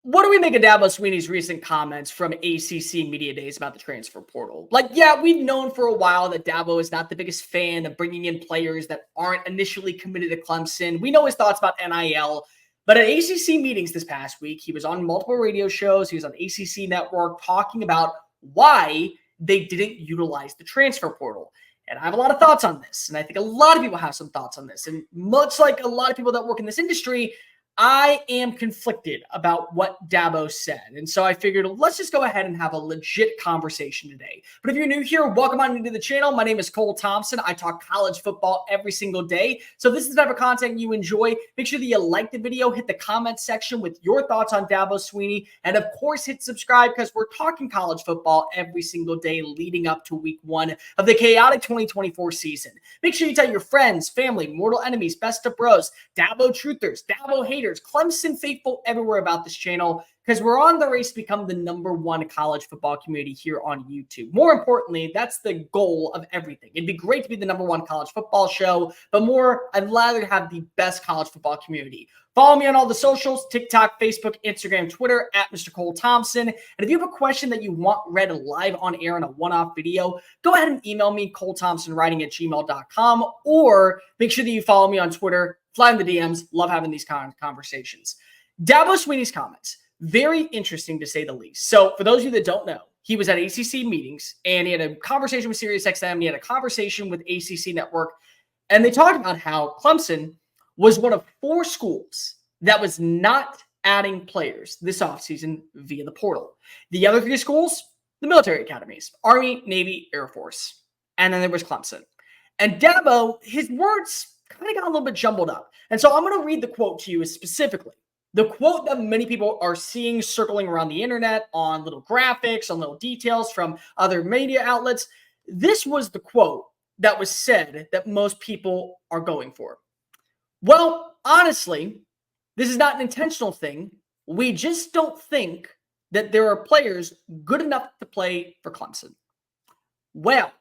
What do we make of Dabo Swinney's recent comments from ACC Media Days about the transfer portal? Like, yeah, we've known for a while that Dabo is not the biggest fan of bringing in players that aren't initially committed to Clemson. We know his thoughts about NIL. But at ACC meetings this past week, he was on multiple radio shows. He was on ACC Network talking about why they didn't utilize the transfer portal. And I have a lot of thoughts on this. And I think a lot of people have some thoughts on this. And much like a lot of people that work in this industry, I am conflicted about what Dabo said. And so I figured, let's just go ahead and have a legit conversation today. But if you're new here, welcome on into the channel. My name is Cole Thompson. I talk college football every single day. So if this is the type of content you enjoy, make sure that you like the video, hit the comment section with your thoughts on Dabo Swinney. And of course, hit subscribe because we're talking college football every single day leading up to week 1 of the chaotic 2024 season. Make sure you tell your friends, family, mortal enemies, best of bros, Dabo truthers, Dabo haters, Clemson faithful everywhere about this channel, because we're on the race to become the #1 college football community here on YouTube. More importantly, that's the goal of everything. It'd be great to be the #1 college football show, but more, I'd rather have the best college football community. Follow me on all the socials, TikTok, Facebook, Instagram, Twitter, at Mr. Cole Thompson. And if you have a question that you want read live on air in a one-off video, go ahead and email me, colethompsonwriting@gmail.com, or make sure that you follow me on Twitter. Fly in the DMs. Love having these conversations. Dabo Swinney's comments, very interesting to say the least. So for those of you that don't know, he was at ACC meetings and he had a conversation with SiriusXM. He had a conversation with ACC Network, and they talked about how Clemson was one of 4 schools that was not adding players this offseason via the portal. The other 3 schools, the military academies, Army, Navy, Air Force. And then there was Clemson. And Dabo, his words kind of got a little bit jumbled up. And so I'm going to read the quote to you specifically. The quote that many people are seeing circling around the internet on little graphics, on little details from other media outlets. This was the quote that was said that most people are going for. Well, honestly, this is not an intentional thing. We just don't think that there are players good enough to play for Clemson. Well,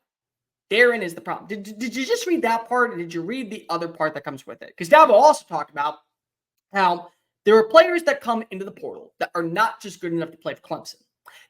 therein is the problem. Did you just read that part, or did you read the other part that comes with it? Because Dabo also talked about how there are players that come into the portal that are not just good enough to play for Clemson.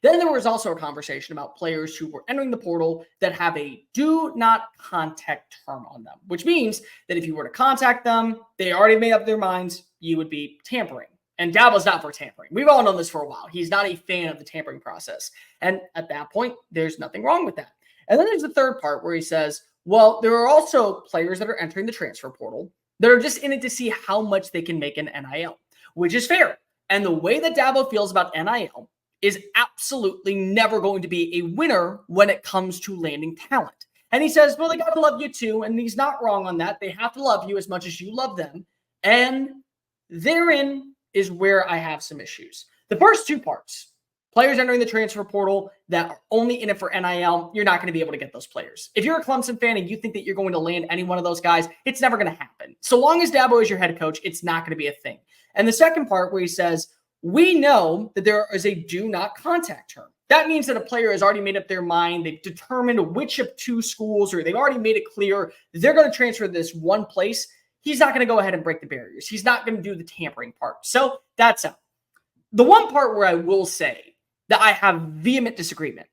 Then there was also a conversation about players who were entering the portal that have a do not contact term on them, which means that if you were to contact them, they already made up their minds, you would be tampering. And Dabo's not for tampering. We've all known this for a while. He's not a fan of the tampering process. And at that point, there's nothing wrong with that. And then there's the third part where he says, well, there are also players that are entering the transfer portal that are just in it to see how much they can make in NIL, which is fair. And the way that Dabo feels about NIL is absolutely never going to be a winner when it comes to landing talent. And he says, well, they got to love you too. And he's not wrong on that. They have to love you as much as you love them. And therein is where I have some issues. The first 2 parts, players entering the transfer portal that are only in it for NIL, you're not going to be able to get those players. If you're a Clemson fan and you think that you're going to land any one of those guys, it's never going to happen. So long as Dabo is your head coach, it's not going to be a thing. And the second part where he says, we know that there is a do not contact term. That means that a player has already made up their mind. They've determined which of 2 schools, or they've already made it clear they're going to transfer to this one place. He's not going to go ahead and break the barriers. He's not going to do the tampering part. So that's out. The one part where I will say that I have vehement disagreement,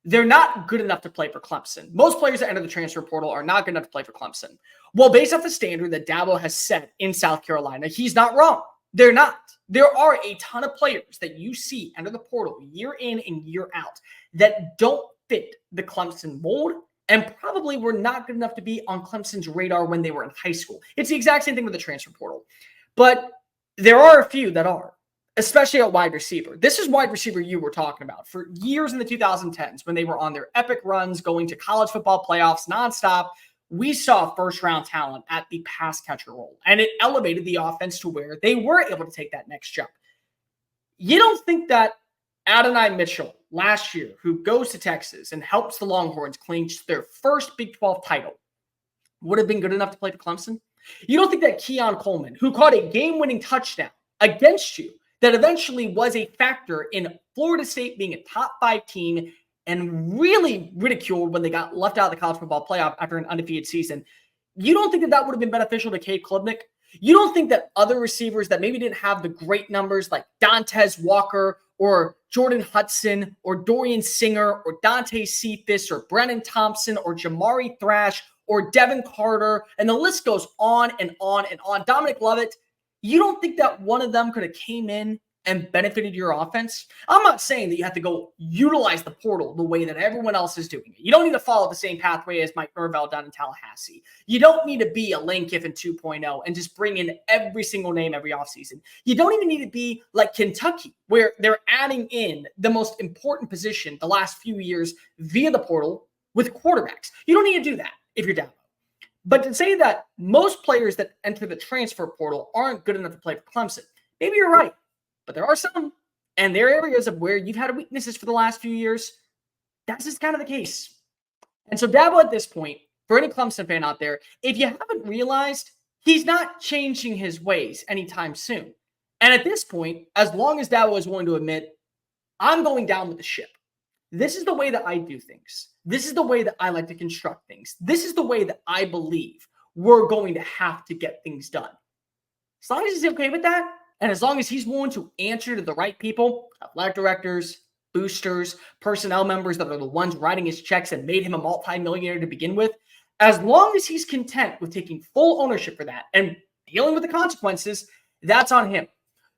they're not good enough to play for Clemson. Most players that enter the transfer portal are not good enough to play for Clemson. Well, based off the standard that Dabo has set in South Carolina, he's not wrong. They're not. There are a ton of players that you see enter the portal year in and year out that don't fit the Clemson mold and probably were not good enough to be on Clemson's radar when they were in high school. It's the exact same thing with the transfer portal. But there are a few that are, especially at wide receiver. This is wide receiver you were talking about. For years in the 2010s, when they were on their epic runs, going to college football playoffs nonstop, we saw first-round talent at the pass catcher role, and it elevated the offense to where they were able to take that next jump. You don't think that Adonai Mitchell last year, who goes to Texas and helps the Longhorns clinch their first Big 12 title, would have been good enough to play for Clemson? You don't think that Keon Coleman, who caught a game-winning touchdown against you, that eventually was a factor in Florida State being a top 5 team and really ridiculed when they got left out of the college football playoff after an undefeated season. You don't think that that would have been beneficial to Cade Klubnik? You don't think that other receivers that maybe didn't have the great numbers like Dontez Walker or Jordan Hudson or Dorian Singer or Dante Cephas or Brennan Thompson or Jamari Thrash or Devin Carter, and the list goes on and on and on. Dominic Lovett, you don't think that one of them could have came in and benefited your offense? I'm not saying that you have to go utilize the portal the way that everyone else is doing it. You don't need to follow the same pathway as Mike Norvell down in Tallahassee. You don't need to be a Lane Kiffin 2.0 and just bring in every single name every offseason. You don't even need to be like Kentucky, where they're adding in the most important position the last few years via the portal with quarterbacks. You don't need to do that if you're Dabo. But to say that most players that enter the transfer portal aren't good enough to play for Clemson, maybe you're right. But there are some, and there are areas of where you've had weaknesses for the last few years. That's just kind of the case. And so Dabo at this point, for any Clemson fan out there, if you haven't realized, he's not changing his ways anytime soon. And at this point, as long as Dabo is willing to admit, I'm going down with the ship. This is the way that I do things. This is the way that I like to construct things. This is the way that I believe we're going to have to get things done. As long as he's okay with that, and as long as he's willing to answer to the right people, athletic directors, boosters, personnel members that are the ones writing his checks and made him a multimillionaire to begin with, as long as he's content with taking full ownership for that and dealing with the consequences, that's on him.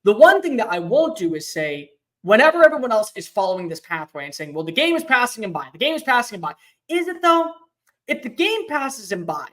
The one thing that I won't do is say, whenever everyone else is following this pathway and saying, well, the game is passing him by. The game is passing him by. Is it though? If the game passes him by,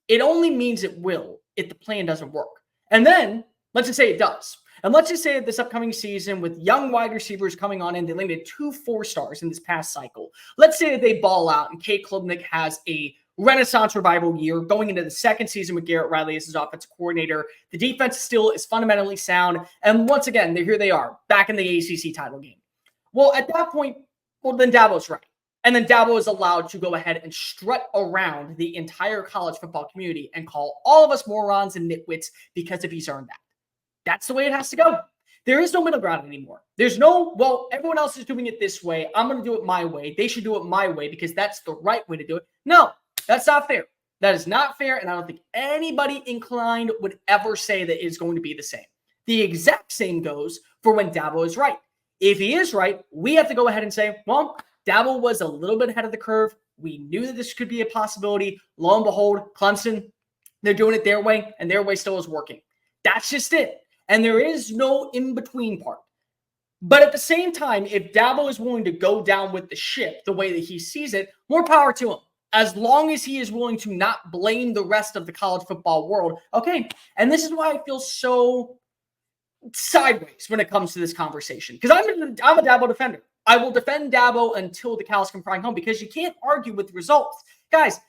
it only means it will if the plan doesn't work. And then let's just say it does. And let's just say that this upcoming season with young wide receivers coming on in, they landed 2 4-stars in this past cycle. Let's say that they ball out and Kate Klubnik has a Renaissance revival year going into the second season with Garrett Riley as his offensive coordinator. The defense still is fundamentally sound. And once again, here they are back in the ACC title game. Well, at that point, then Dabo's right. And then Dabo is allowed to go ahead and strut around the entire college football community and call all of us morons and nitwits because if he's earned that. That's the way it has to go. There is no middle ground anymore. There's no, well, everyone else is doing it this way. I'm going to do it my way. They should do it my way because that's the right way to do it. No, that's not fair. That is not fair. And I don't think anybody inclined would ever say that it's going to be the same. The exact same goes for when Dabo is right. If he is right, we have to go ahead and say, well, Dabo was a little bit ahead of the curve. We knew that this could be a possibility. Lo and behold, Clemson, they're doing it their way, and their way still is working. That's just it. And there is no in-between part. But at the same time, if Dabo is willing to go down with the ship the way that he sees it, more power to him. As long as he is willing to not blame the rest of the college football world. Okay, and this is why I feel so sideways when it comes to this conversation. Because I'm a Dabo defender. I will defend Dabo until the cows come crying home because you can't argue with results. Guys,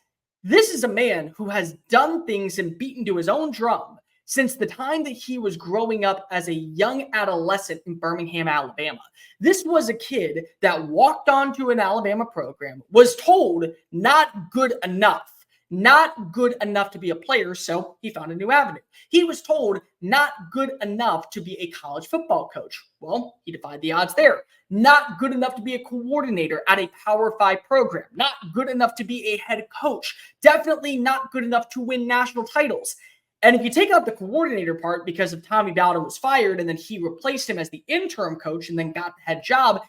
this is a man who has done things and beaten to his own drum since the time that he was growing up as a young adolescent in Birmingham, Alabama. This was a kid that walked onto an Alabama program, was told not good enough to be a player, so he found a new avenue. He was told not good enough to be a college football coach. Well, he defied the odds there. Not good enough to be a coordinator at a Power 5 program. Not good enough to be a head coach. Definitely not good enough to win national titles. And if you take out the coordinator part because of Tommy Bowden was fired and then he replaced him as the interim coach and then got the head job,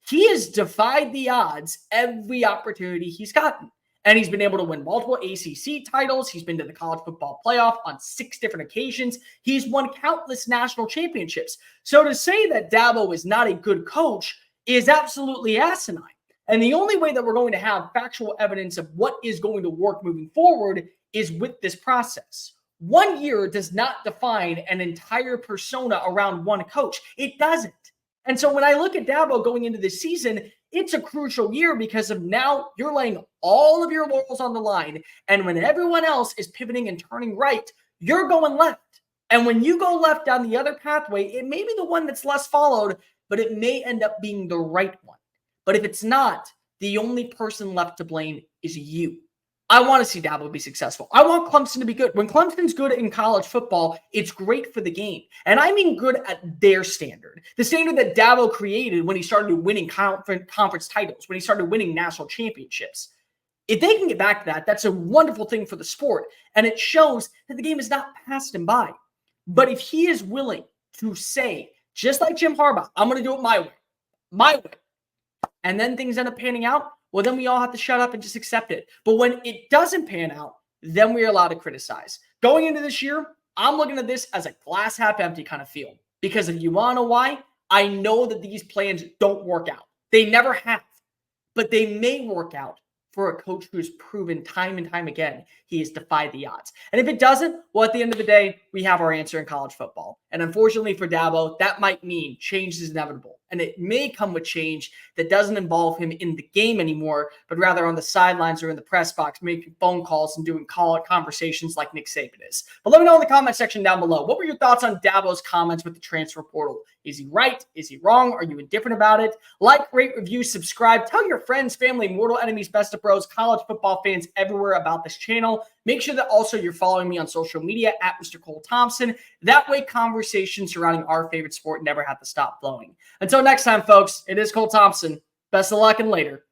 he has defied the odds every opportunity he's gotten. And he's been able to win multiple ACC titles. He's been to the college football playoff on 6 different occasions. He's won countless national championships. So to say that Dabo is not a good coach is absolutely asinine. And the only way that we're going to have factual evidence of what is going to work moving forward is with this process. 1 year does not define an entire persona around one coach. It doesn't. And so when I look at Dabo going into this season, it's a crucial year because of now you're laying all of your laurels on the line. And when everyone else is pivoting and turning right, you're going left. And when you go left down the other pathway, it may be the one that's less followed, but it may end up being the right one. But if it's not, the only person left to blame is you. I want to see Dabo be successful. I want Clemson to be good. When Clemson's good in college football, it's great for the game. And I mean good at their standard. The standard that Dabo created when he started winning conference titles, when he started winning national championships. If they can get back to that, that's a wonderful thing for the sport. And it shows that the game is not passed him by. But if he is willing to say, just like Jim Harbaugh, I'm going to do it my way, and then things end up panning out, well, then we all have to shut up and just accept it. But when it doesn't pan out, then we're allowed to criticize. Going into this year, I'm looking at this as a glass half empty kind of feel. Because if you want to know why, I know that these plans don't work out. They never have. But they may work out for a coach who's proven time and time again he has defied the odds. And if it doesn't, well, at the end of the day, we have our answer in college football. And unfortunately for Dabo, that might mean change is inevitable. And it may come with change that doesn't involve him in the game anymore, but rather on the sidelines or in the press box, making phone calls and doing conversations like Nick Saban is. But let me know in the comment section down below. What were your thoughts on Dabo's comments with the transfer portal? Is he right? Is he wrong? Are you indifferent about it? Like, rate, review, subscribe. Tell your friends, family, mortal enemies, best of bros, college football fans everywhere about this channel. Make sure that also you're following me on social media at Mr. Cole Thompson. That way, conversations surrounding our favorite sport never have to stop flowing. Until next time, folks, it is Cole Thompson. Best of luck and later.